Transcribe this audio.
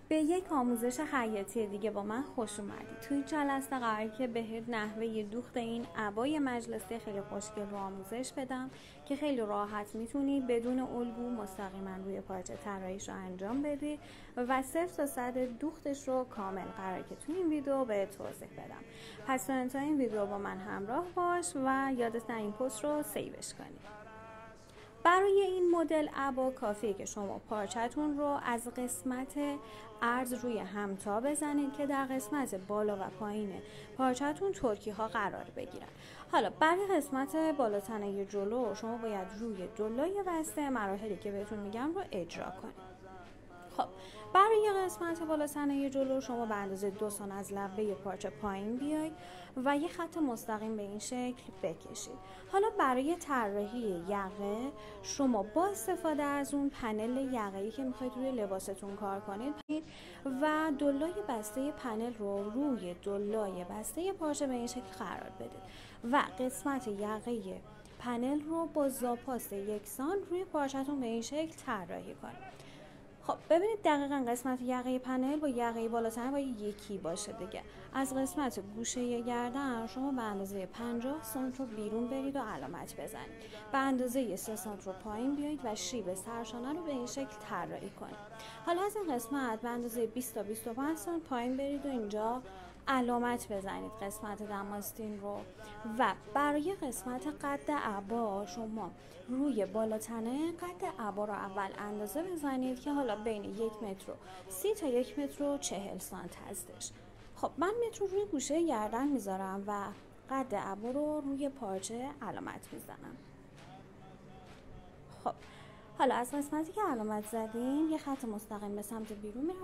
به یک آموزش خیاطی دیگه با من خوش اومدید. توی جلسه قراره که بهت نحوه دوخت این عبای مجلسی خیلی خوشگل رو آموزش بدم که خیلی راحت میتونی بدون الگو مستقیما روی پارچه طراحیش رو انجام بدی و 0 تا 100 دوختش رو کامل قراره که توی این ویدیو بهت توضیح بدم. پس تا این ویدیو با من همراه باش و یادت نه این پست رو سیوش کنی. برای این مدل عبا کافیه که شما پارچتون رو از قسمت عرض روی همتا بزنید که در قسمت بالا و پایین پارچتون ترکی ها قرار بگیرن. حالا برای قسمت بالا تنه جلو شما باید روی دلای بسته مراحلی که بهتون میگم رو اجرا کنید. خب برای قسمت بالا تنه جلو شما به اندازه 2 سم از لبه پارچه پایین بیاید و یه خط مستقیم به این شکل بکشید. حالا برای طراحی یقه شما با استفاده از اون پنل یقه‌ای که میخواید روی لباستون کار کنید و دلای بسته پنل رو روی دلای بسته پارچه به این شکل قرار بدید و قسمت یقه پنل رو با زاپاست یکسان روی پارچتون به این شکل طراحی کنید. خب ببینید دقیقاً قسمت یقه پنل با یقه بالاتنه باید یکی باشه دیگه. از قسمت گوشه گردن شما به اندازه 50 سانت رو بیرون برید و علامت بزنید. به اندازه 3 سانت رو پایین بیایید و شیب سرشانه رو به این شکل طراحی کنید. حالا از این قسمت به اندازه 20 تا 25 سانت پایین برید و اینجا علامت بزنید قسمت دماستین رو. و برای قسمت قد عبا شما روی بالاتنه قد عبا رو اول اندازه بزنید که حالا بین 1 متر و 30 تا 1 متر و 40 سانت هستش. خب من متر رو روی گوشه گردن میذارم و قد عبا رو روی پارچه علامت میزنم. خب حالا از قسمتی که علامت زدیم یه خط مستقیم به سمت بیرون میرم